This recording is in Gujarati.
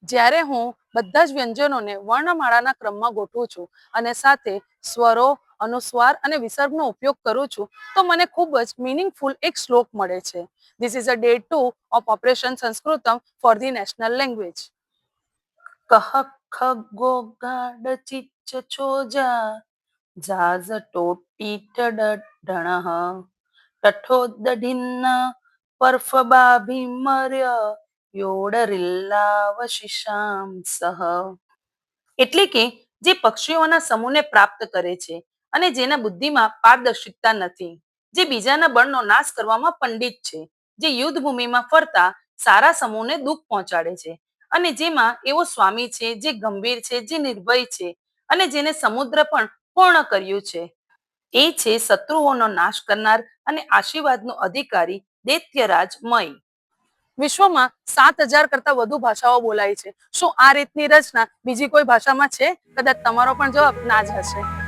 જ્યારે હું બધા જ વ્યંજનોને વર્ણમાળાના ક્રમમાં ગોઠવું છું અને સાથે સ્વરો, અનુસ્વાર અને વિસર્ગનો ઉપયોગ કરું છું તો મને ખૂબ જ મીનિંગફુલ એક શ્લોક મળે છે. This is a day 2 of operation Sanskritam for the national language. કહ ખગો ગાડ ચિચ્ચ છોજા ઝાઝ ટોટી ઢણહ ટઠોદઢિન્ન પર્ફબાભિમર્ય યોડરિલ્લાવશિષામ સહ. એટલે કે જે પક્ષીઓના સમૂહને પ્રાપ્ત કરે છે અને જેના બુદ્ધિમાં પારદર્શિકતા નથી, જે બીજાના બળનો નાશ કરવામાં પંડિત છે, જે યુદ્ધ ભૂમિમાં ફરતા સારા સમૂહને દુઃખ પહોંચાડે છે અને જેમાં એવો સ્વામી છે જે ગંભીર છે, જે નિર્ભય છે અને જેને સમુદ્ર પણ પૂર્ણ કર્યું છે. એ છે શત્રુઓનો નાશ કરનાર અને આશીર્વાદનો અધિકારી દૈત્યરાજ મય. વિશ્વમાં 7,000 કરતા વધુ ભાષાઓ બોલાય છે. શું આ રીતની રચના બીજી કોઈ ભાષામાં છે? કદાચ તમારો પણ જવાબ ના જ હશે.